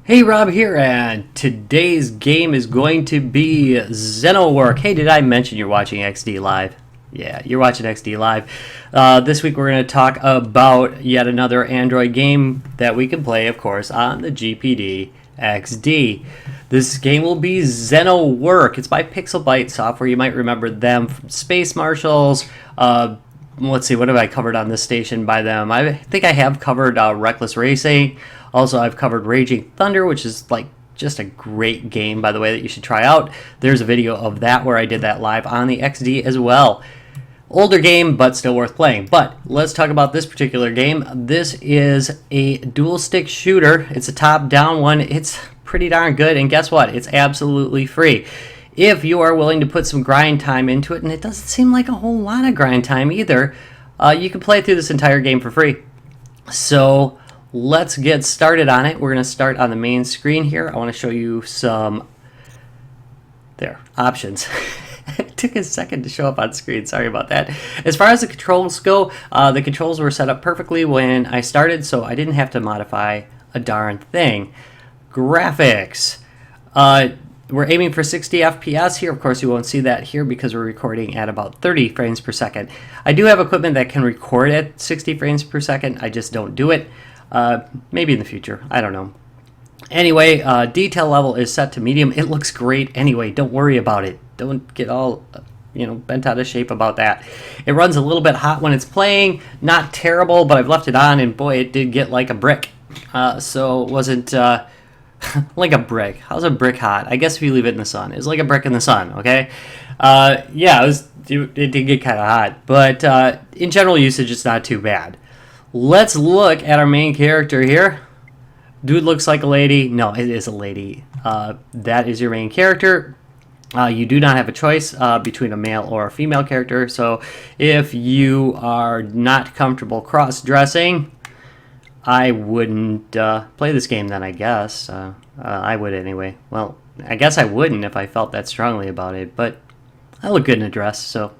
Hey, Rob here, and today's game is going to be Xenowerk. Hey, did I mention you're watching XD Live? Yeah, you're watching XD Live. This week we're going to talk about yet another Android game that we can play, of course, on the GPD XD. This game will be Xenowerk. It's by Pixelbyte software. You might remember them from Space Marshals. Let's see, what have I covered on this station by them? I think I have covered Reckless Racing. Also, I've covered Raging Thunder, which is like just a great game, by the way, that you should try out. There's a video of that where I did that live on the XD as well. Older game, but still worth playing. But let's talk about this particular game. This is a dual stick shooter. It's a top-down one. It's pretty darn good, and guess what? It's absolutely free. If you are willing to put some grind time into it, and it doesn't seem like a whole lot of grind time either, you can play through this entire game for free. So let's get started on it. We're going to start on the main screen here. I want to show you some options. It took a second to show up on screen. Sorry about that. As far as the controls go, the controls were set up perfectly when I started, so I didn't have to modify a darn thing. Graphics. We're aiming for 60 FPS here. Of course, you won't see that here because we're recording at about 30 frames per second. I do have equipment that can record at 60 frames per second. I just don't do it. Maybe in the future. I don't know. Anyway, detail level is set to medium. It looks great anyway. Don't worry about it. Don't get all bent out of shape about that. It runs a little bit hot when it's playing. Not terrible, but I've left it on, and boy, it did get like a brick. So it wasn't like a brick. How's a brick hot? I guess if you leave it in the sun. It's like a brick in the sun, okay? Yeah, it did get kind of hot. But in general usage, it's not too bad. Let's look at our main character here. Dude looks like a lady. No, it is a lady. That is your main character. You do not have a choice between a male or a female character. So if you are not comfortable cross-dressing, I wouldn't play this game then, I guess. I would anyway. Well, I guess I wouldn't if I felt that strongly about it, but I look good in a dress, so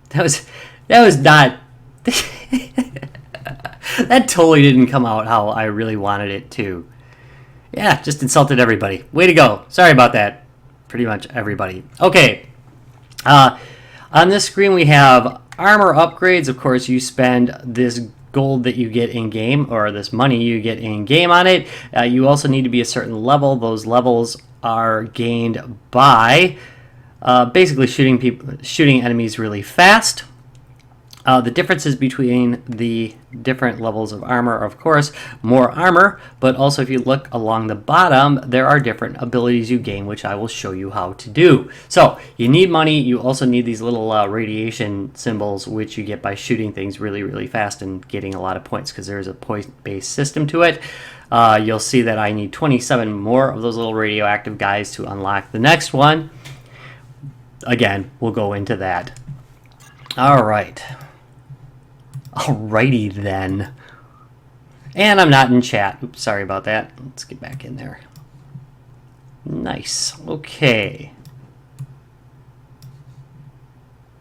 that was not... That totally didn't come out how I really wanted it to. Yeah, just insulted everybody. Way to go. Sorry about that. Pretty much everybody. Okay. On this screen we have armor upgrades. Of course, you spend this gold that you get in game, or this money you get in game on it. You also need to be a certain level. Those levels are gained by basically shooting enemies really fast. The differences between the different levels of armor are, of course, more armor, but also if you look along the bottom, there are different abilities you gain, which I will show you how to do. So, you need money. You also need these little radiation symbols, which you get by shooting things really, really fast and getting a lot of points, because there's a point-based system to it. You'll see that I need 27 more of those little radioactive guys to unlock the next one. Again, we'll go into that. All right. Alrighty then. And I'm not in chat. Oops, sorry about that. Let's get back in there. Nice. Okay.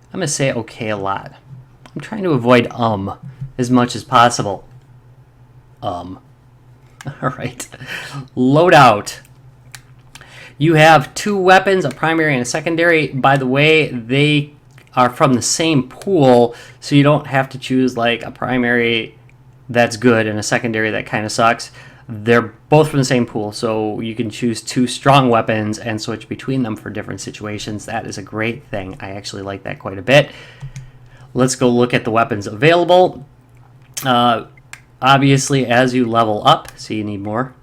I'm going to say okay a lot. I'm trying to avoid as much as possible. Alright. Loadout. You have two weapons, a primary and a secondary. By the way, they are from the same pool, so you don't have to choose like a primary that's good and a secondary that kind of sucks. They're both from the same pool, so you can choose two strong weapons and switch between them for different situations. That is a great thing. I actually like that quite a bit. Let's go look at the weapons available. Obviously, as you level up, so you need more,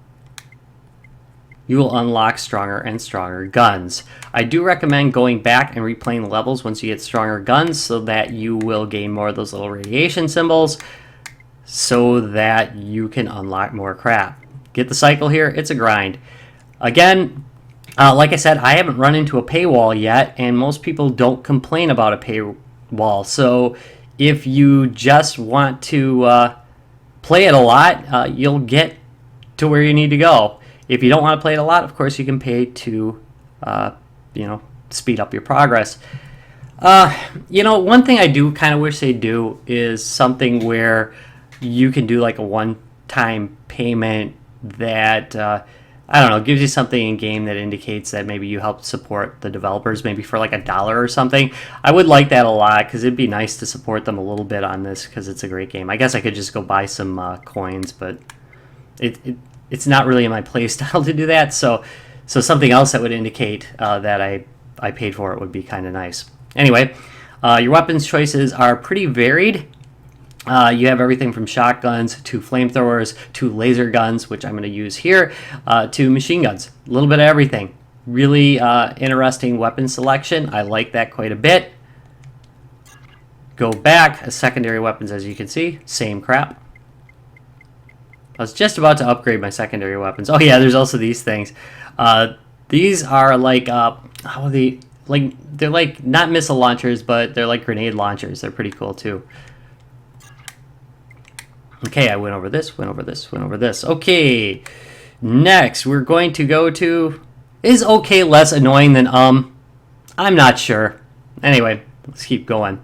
you will unlock stronger and stronger guns. I do recommend going back and replaying the levels once you get stronger guns so that you will gain more of those little radiation symbols so that you can unlock more crap. Get the cycle here. It's a grind. Again, like I said, I haven't run into a paywall yet, and most people don't complain about a paywall. So if you just want to play it a lot, you'll get to where you need to go. If you don't want to play it a lot, of course, you can pay to, speed up your progress. One thing I do kind of wish they do is something where you can do like a one-time payment that I don't know, gives you something in game that indicates that maybe you helped support the developers, maybe for like $1 or something. I would like that a lot because it'd be nice to support them a little bit on this because it's a great game. I guess I could just go buy some coins, but it's not really in my play style to do that. So something else that would indicate that I paid for it would be kind of nice. Anyway, your weapons choices are pretty varied. You have everything from shotguns to flamethrowers to laser guns, which I'm going to use here, to machine guns. A little bit of everything. Really interesting weapon selection. I like that quite a bit. Go back. Secondary weapons, as you can see, same crap. I was just about to upgrade my secondary weapons. Oh yeah, there's also these things. These are like, how are they? Like, they're like not missile launchers, but they're like grenade launchers. They're pretty cool too. Okay, I went over this, went over this, went over this. Okay, next we're going to go to, is okay less annoying than I'm not sure. Anyway, let's keep going.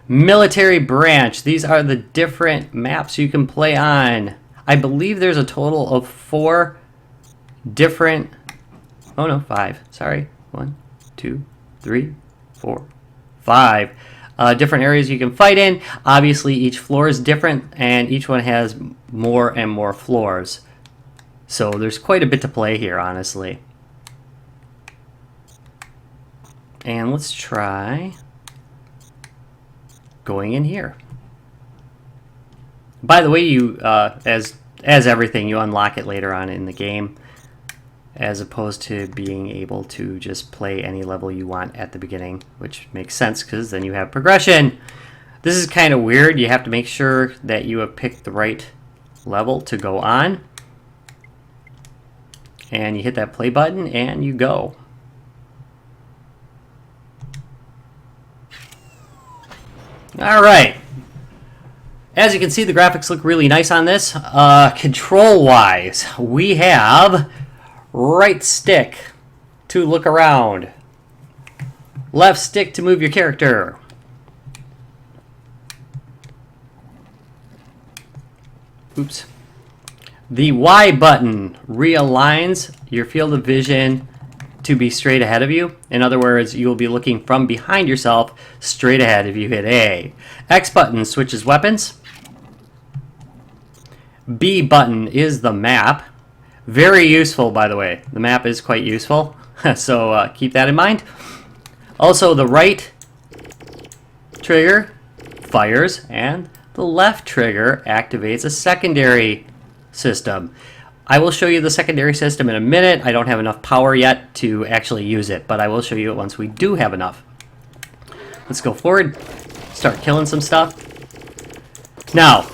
Military branch. These are the different maps you can play on. I believe there's a total of 4 different, oh no, 5, sorry. 1, 2, 3, 4, 5. Different areas you can fight in. Obviously, each floor is different, and each one has more and more floors. So there's quite a bit to play here, honestly. And let's try going in here. By the way, you as everything, you unlock it later on in the game, as opposed to being able to just play any level you want at the beginning, which makes sense because then you have progression. This is kind of weird. You have to make sure that you have picked the right level to go on. And you hit that play button and you go. All right. As you can see, the graphics look really nice on this. Control-wise, we have right stick to look around, left stick to move your character, oops. The Y button realigns your field of vision to be straight ahead of you. In other words, you will be looking from behind yourself straight ahead if you hit A. X button switches weapons. B button is the map. Very useful, by the way. The map is quite useful, so keep that in mind. Also, the right trigger fires, and the left trigger activates a secondary system. I will show you the secondary system in a minute. I don't have enough power yet to actually use it, but I will show you it once we do have enough. Let's go forward, start killing some stuff. Now,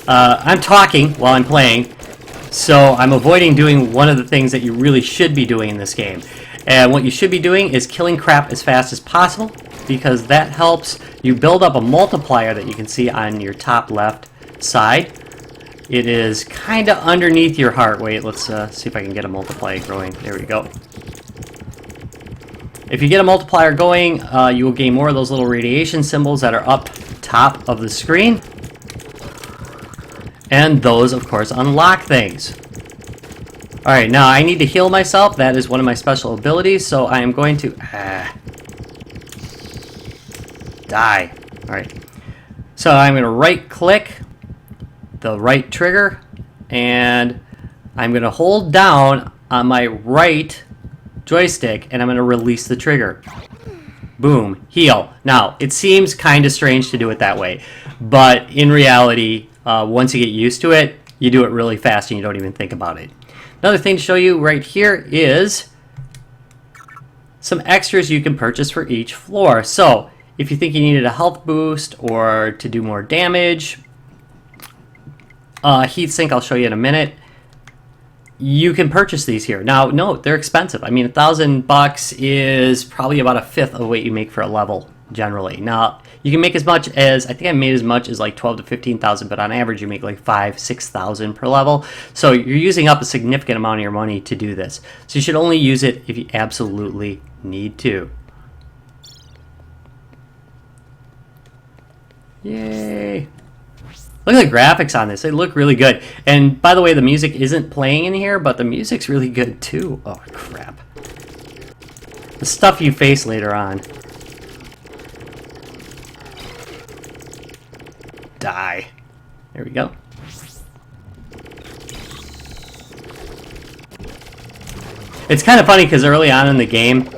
I'm talking while I'm playing, so I'm avoiding doing one of the things that you really should be doing in this game. And what you should be doing is killing crap as fast as possible, because that helps you build up a multiplier that you can see on your top left side. It is kind of underneath your heart. Wait, let's see if I can get a multiplier going. There we go. If you get a multiplier going, you will gain more of those little radiation symbols that are up top of the screen. And those, of course, unlock things. Alright, now I need to heal myself. That is one of my special abilities, so I am going to... die. Alright. So I'm going to right-click the right trigger, and I'm going to hold down on my right joystick, and I'm going to release the trigger. Boom. Heal. Now, it seems kind of strange to do it that way, but in reality... once you get used to it, you do it really fast and you don't even think about it. Another thing to show you right here is some extras you can purchase for each floor. So if you think you needed a health boost or to do more damage, heatsink I'll show you in a minute, you can purchase these here. Now, no, they're expensive. I mean, $1,000 is probably about a fifth of what you make for a level generally. Now, you can make as much as, I think I made as much as like 12 to 15,000, but on average you make like 5,000-6,000 per level. So you're using up a significant amount of your money to do this. So you should only use it if you absolutely need to. Yay! Look at the graphics on this. They look really good. And by the way, the music isn't playing in here, but the music's really good too. Oh, crap. The stuff you face later on. Die. There we go. It's kind of funny because early on in the game,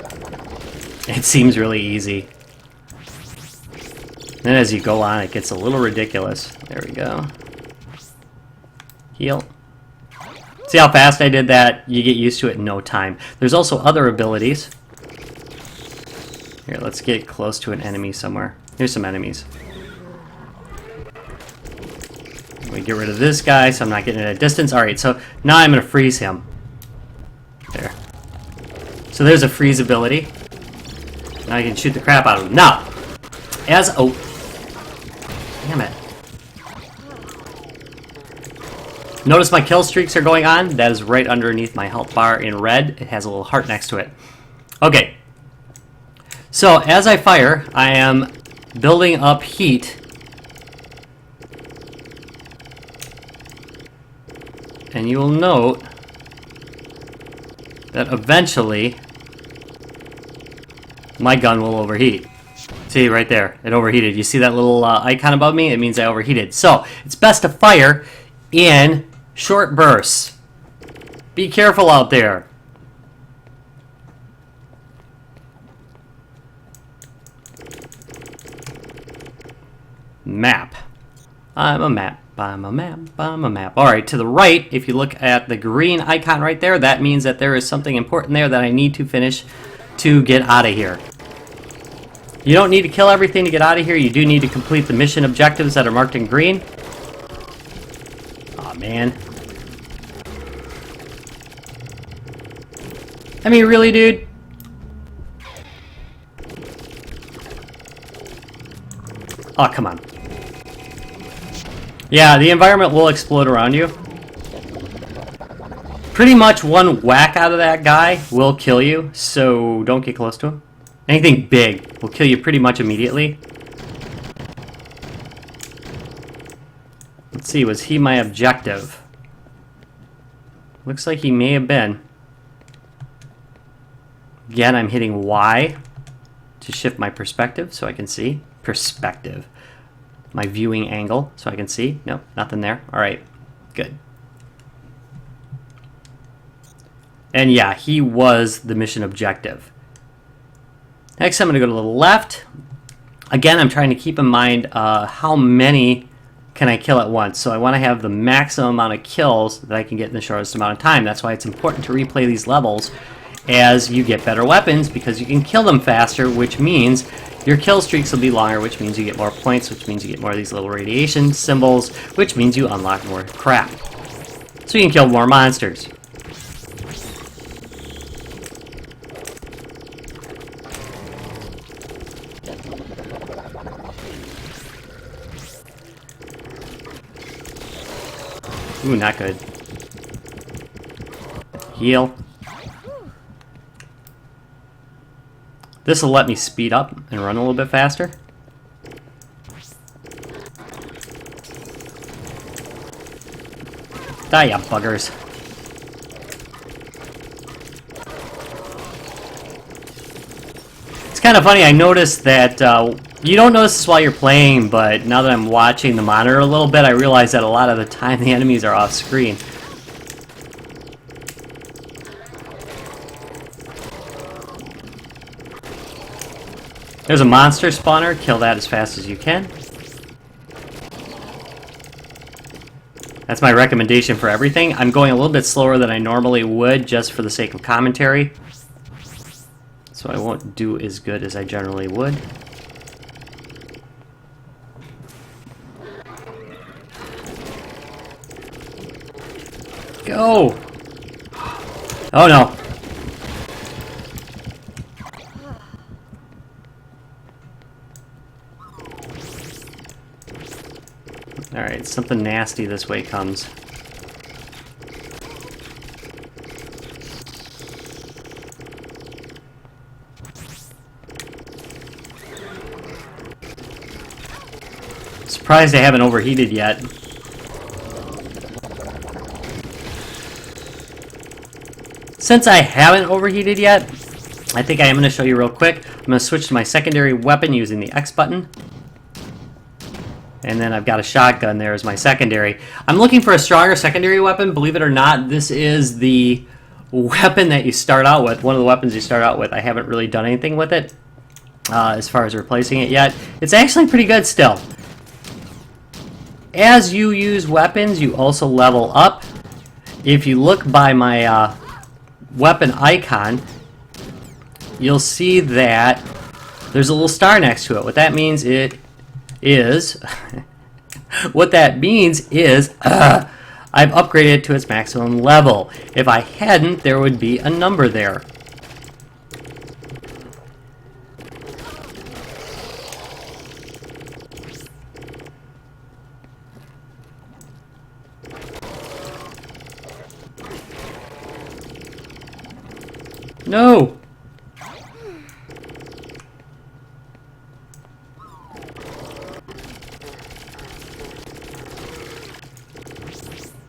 it seems really easy. Then as you go on, it gets a little ridiculous. There we go. Heal. See how fast I did that? You get used to it in no time. There's also other abilities. Here, let's get close to an enemy somewhere. Here's some enemies. We get rid of this guy so I'm not getting at a distance. Alright, so now I'm going to freeze him. There. So there's a freeze ability. Now I can shoot the crap out of him. Now, as... Oh. Damn it. Notice my kill streaks are going on. That is right underneath my health bar in red. It has a little heart next to it. Okay. So as I fire, I am building up heat. And you will note that eventually my gun will overheat. See, right there, it overheated. You see that little icon above me? It means I overheated. So, it's best to fire in short bursts. Be careful out there. Map. I'm a map. I'm a map. I'm a map. Alright, to the right, if you look at the green icon right there, that means that there is something important there that I need to finish to get out of here. You don't need to kill everything to get out of here. You do need to complete the mission objectives that are marked in green. Aw, man. I mean, really, dude? Oh, come on. Yeah, the environment will explode around you. Pretty much one whack out of that guy will kill you, so don't get close to him. Anything big will kill you pretty much immediately. Let's see, was he my objective? Looks like he may have been. Again, I'm hitting Y to shift my perspective so I can see. Perspective. My viewing angle so I can see. Nope, nothing there. Alright, good. And yeah, he was the mission objective. Next, I'm going to go to the left. Again, I'm trying to keep in mind how many can I kill at once. So I want to have the maximum amount of kills that I can get in the shortest amount of time. That's why it's important to replay these levels as you get better weapons, because you can kill them faster, which means your kill streaks will be longer, which means you get more points, which means you get more of these little radiation symbols, which means you unlock more crap. So you can kill more monsters. Ooh, not good. Heal. This will let me speed up and run a little bit faster. Die, ya buggers. It's kind of funny, I noticed that you don't notice this while you're playing, but now that I'm watching the monitor a little bit, I realize that a lot of the time the enemies are off screen. There's a monster spawner, kill that as fast as you can. That's my recommendation for everything. I'm going a little bit slower than I normally would just for the sake of commentary. So I won't do as good as I generally would. Go! Oh no. Alright, something nasty this way comes. Surprised I haven't overheated yet. Since I haven't overheated yet, I think I am going to show you real quick. I'm going to switch to my secondary weapon using the X button. And then I've got a shotgun there as my secondary. I'm looking for a stronger secondary weapon. Believe it or not, this is the weapon that you start out with. One of the weapons you start out with. I haven't really done anything with it as far as replacing it yet. It's actually pretty good still. As you use weapons, you also level up. If you look by my weapon icon, you'll see that there's a little star next to it. What that means I've upgraded it to its maximum level. If I hadn't, there would be a number there. No!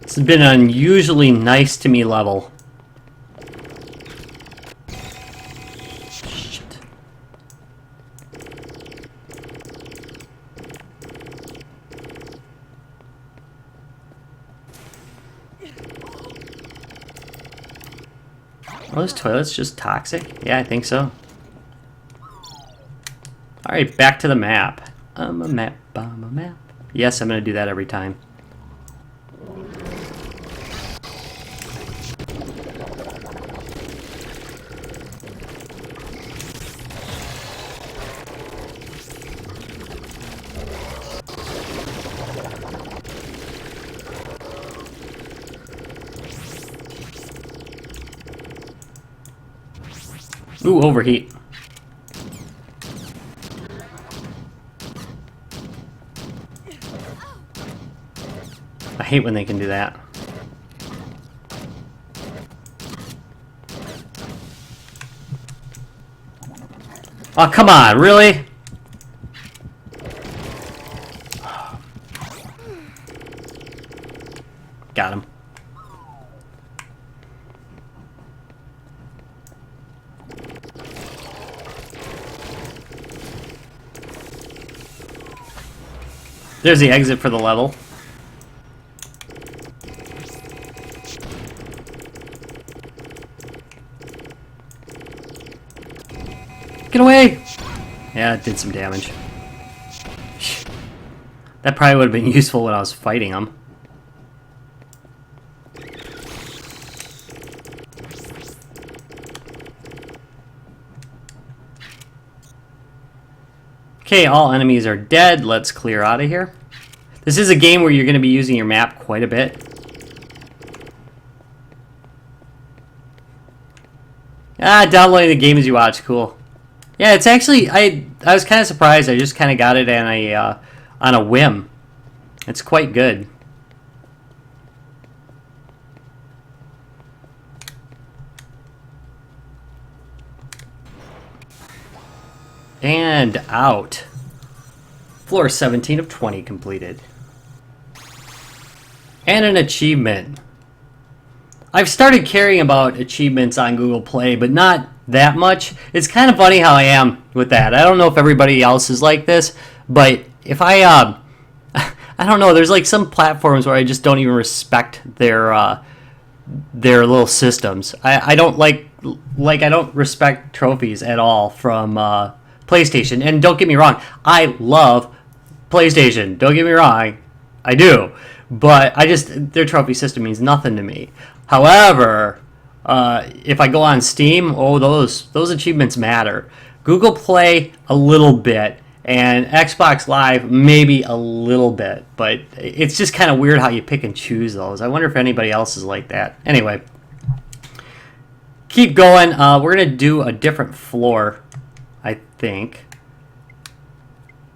This has been an unusually nice to me level. Shit. Are those toilets just toxic? Yeah, I think so. Alright, back to the map. I'm a map. Yes, I'm going to do that every time. Ooh, overheat. I hate when they can do that. Oh, come on, really? Got him. There's the exit for the level. Get away! Yeah, it did some damage. That probably would have been useful when I was fighting them. Okay, all enemies are dead. Let's clear out of here. This is a game where you're going to be using your map quite a bit. Downloading the game as you watch, cool. Yeah, it's actually, I was kind of surprised. I just kind of got it on a whim. It's quite good. And out. Floor 17 of 20 completed. And an achievement. I've started caring about achievements on Google Play, but not that much. It's kind of funny how I am with that. I don't know if everybody else is like this, but if I don't know, there's like some platforms where I just don't even respect their little systems. I don't like I don't respect trophies at all from PlayStation. And don't get me wrong, I love PlayStation. Don't get me wrong, I do. But their trophy system means nothing to me. However, if I go on Steam, those achievements matter. Google Play a little bit, and Xbox Live maybe a little bit. But it's just kind of weird how you pick and choose those. I wonder if anybody else is like that. Anyway, keep going. We're going to do a different floor, I think,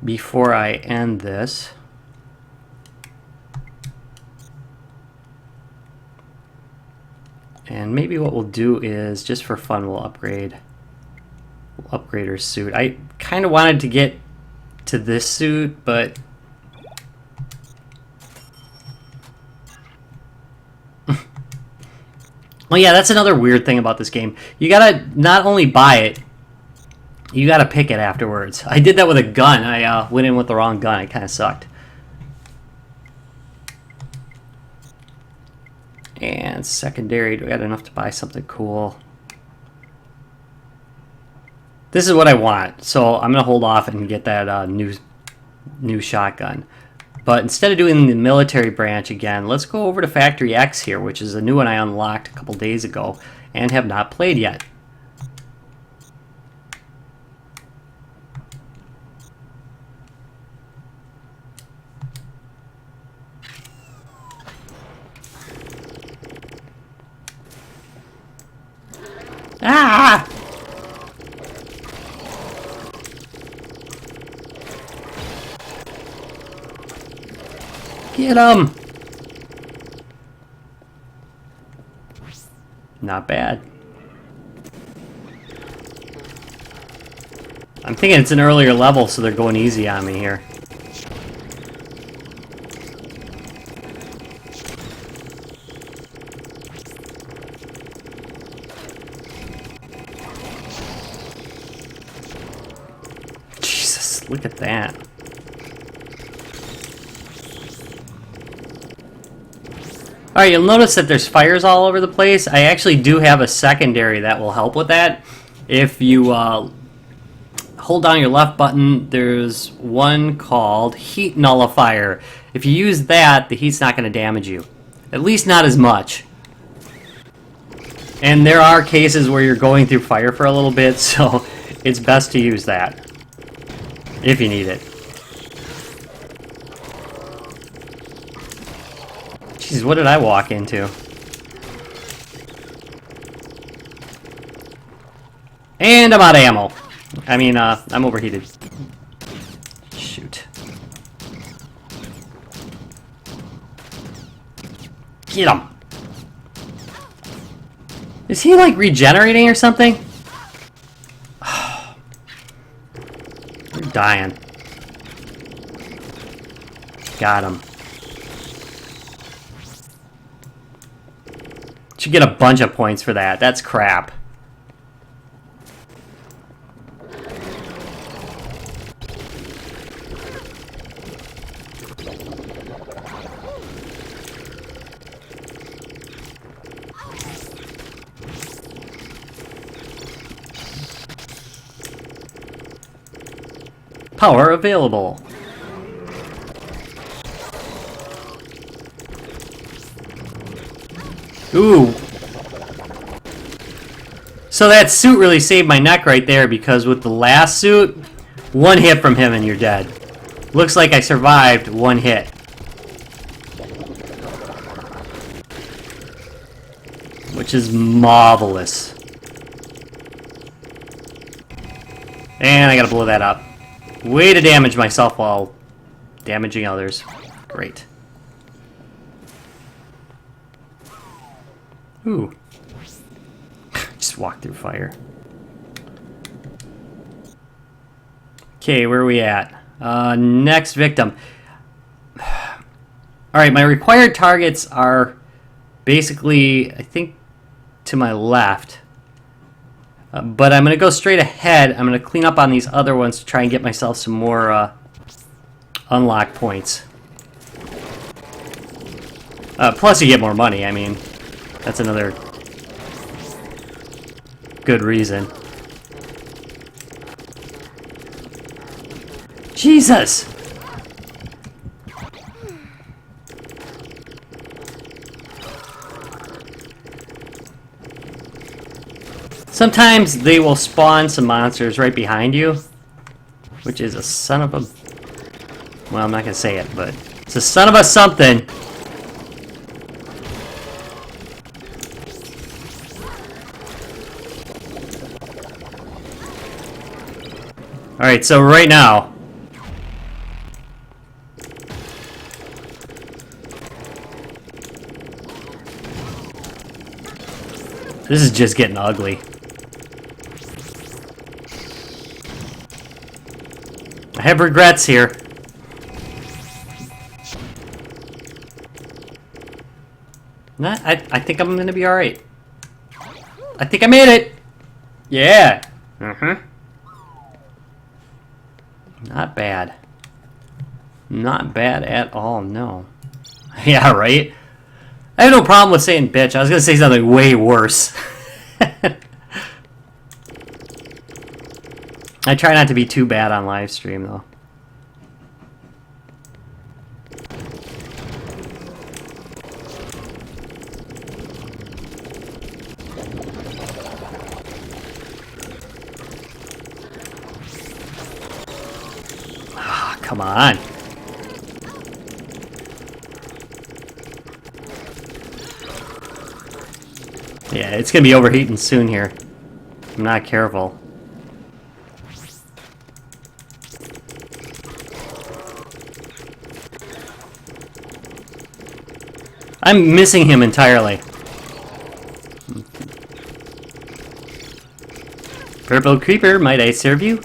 before I end this. And maybe what we'll do is, just for fun, we'll upgrade her suit. I kind of wanted to get to this suit, but Oh yeah, that's another weird thing about this game. You gotta not only buy it, you gotta pick it afterwards. I did that with a gun. I went in with the wrong gun. It kind of sucked. And secondary, do I got enough to buy something cool? This is what I want, so I'm gonna hold off and get that new shotgun. But instead of doing the military branch again, let's go over to Factory X here, which is a new one I unlocked a couple days ago and have not played yet. Ah! Get him! Not bad. I'm thinking it's an earlier level, so they're going easy on me here. Jesus, look at that. Alright, you'll notice that there's fires all over the place. I actually do have a secondary that will help with that. If you hold down your left button, there's one called Heat Nullifier. If you use that, the heat's not going to damage you. At least not as much. And there are cases where you're going through fire for a little bit, so it's best to use that. If you need it. Jeez, what did I walk into? And I'm out of ammo. I mean, I'm overheated. Shoot. Get him! Is he, like, regenerating or something? You're dying. Got him. Should get a bunch of points for that. That's crap. Power available. Ooh. So that suit really saved my neck right there, because with the last suit, one hit from him and you're dead. Looks like I survived one hit. Which is marvelous. And I gotta blow that up. Way to damage myself while damaging others. Great. Ooh. Just walk through fire. Okay, where are we at? Next victim. Alright, my required targets are basically, I think, to my left. But I'm going to go straight ahead. I'm going to clean up on these other ones to try and get myself some more unlock points. Plus you get more money, I mean. That's another good reason. Jesus! Sometimes they will spawn some monsters right behind you, which is a son of a... Well, I'm not going to say it, but it's a son of a something. Alright, so right now... This is just getting ugly. I have regrets here. Nah, I think I'm gonna be alright. I think I made it. Yeah. Not bad. Not bad at all, no. Yeah, right? I have no problem with saying bitch. I was going to say something way worse. I try not to be too bad on live stream, though. Ah, come on. Yeah, it's going to be overheating soon here. I'm not careful. I'm missing him entirely. Purple creeper, might I serve you?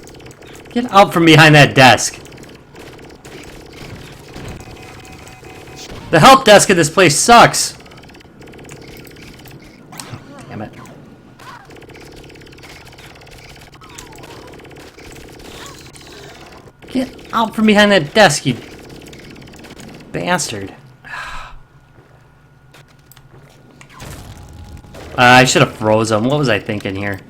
Get out from behind that desk. The help desk at this place sucks. Damn it. Get out from behind that desk, you bastard. I should have froze him. What was I thinking here?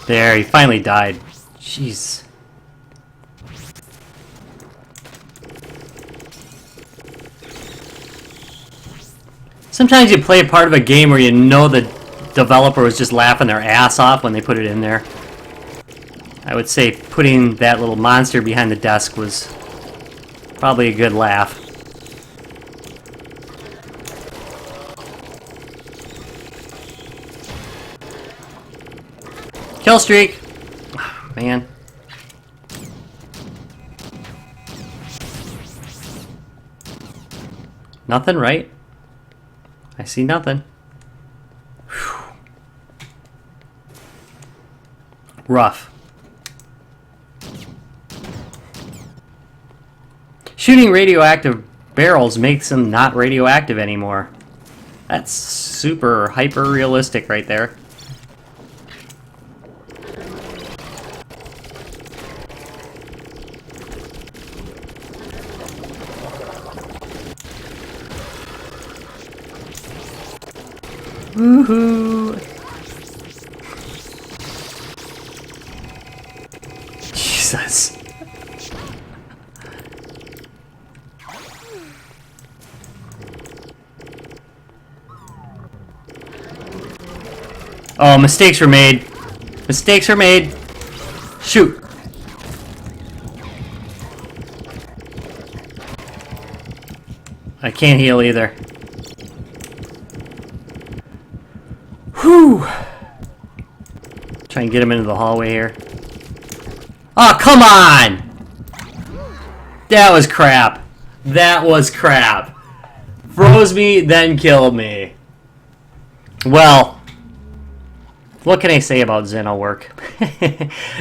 There, he finally died. Jeez. Sometimes you play a part of a game where you know the developer was just laughing their ass off when they put it in there. I would say putting that little monster behind the desk was probably a good laugh. Kill streak! Oh, man. Nothing, right? I see nothing. Whew. Rough. Shooting radioactive barrels makes them not radioactive anymore. That's super hyper realistic right there. Woohoo! Jesus. Oh, mistakes were made. Mistakes were made. Shoot. I can't heal either. Whew. Try and get him into the hallway here. Oh, come on! That was crap. That was crap. Froze me, then killed me. Well, what can I say about Xenowerk?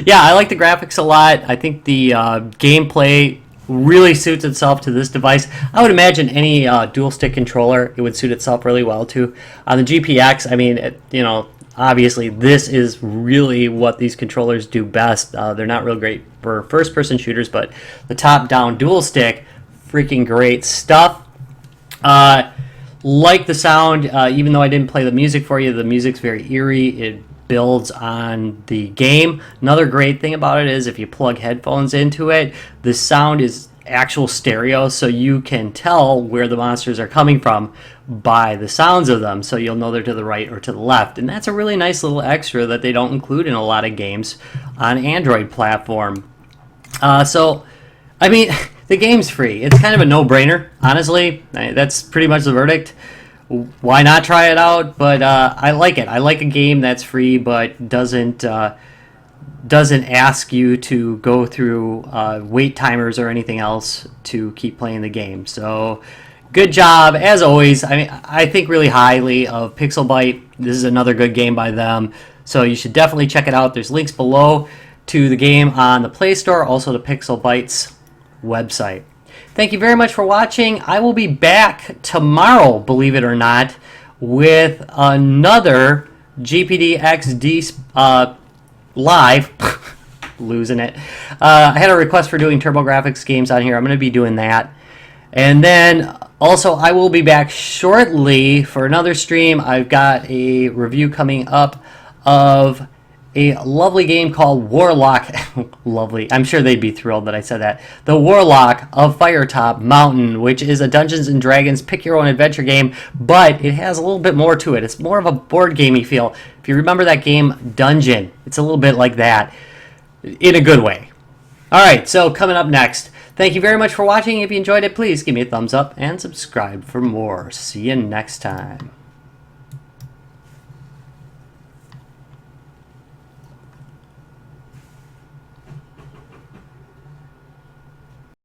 Yeah, I like the graphics a lot. I think the gameplay really suits itself to this device. I would imagine any dual stick controller, it would suit itself really well to. On the GPX, I mean, you know, obviously this is really what these controllers do best. They're not real great for first-person shooters, but the top-down dual stick, freaking great stuff. Like the sound, even though I didn't play the music for you, the music's very eerie. It builds on the game. Another great thing about it is if you plug headphones into it, the sound is actual stereo, so you can tell where the monsters are coming from by the sounds of them, so you'll know they're to the right or to the left. And that's a really nice little extra that they don't include in a lot of games on Android platform. So, I mean, the game's free. It's kind of a no-brainer, honestly. That's pretty much the verdict. Why not try it out? But I like it. I like a game that's free but doesn't ask you to go through wait timers or anything else to keep playing the game. So good job, as always. I mean, I think really highly of Pixelbyte. This is another good game by them. So you should definitely check it out. There's links below to the game on the Play Store, also to Pixelbyte's website. Thank you very much for watching. I will be back tomorrow, believe it or not, with another GPD XD live. Losing it. I had a request for doing TurboGrafx games on here. I'm going to be doing that. And then also I will be back shortly for another stream. I've got a review coming up of a lovely game called Warlock. Lovely. I'm sure they'd be thrilled that I said that. The Warlock of Firetop Mountain, which is a Dungeons and Dragons pick your own adventure game, but it has a little bit more to it. It's more of a board gamey feel. If you remember that game Dungeon, it's a little bit like that in a good way. All right, so coming up next. Thank you very much for watching. If you enjoyed it, please give me a thumbs up and subscribe for more. See you next time.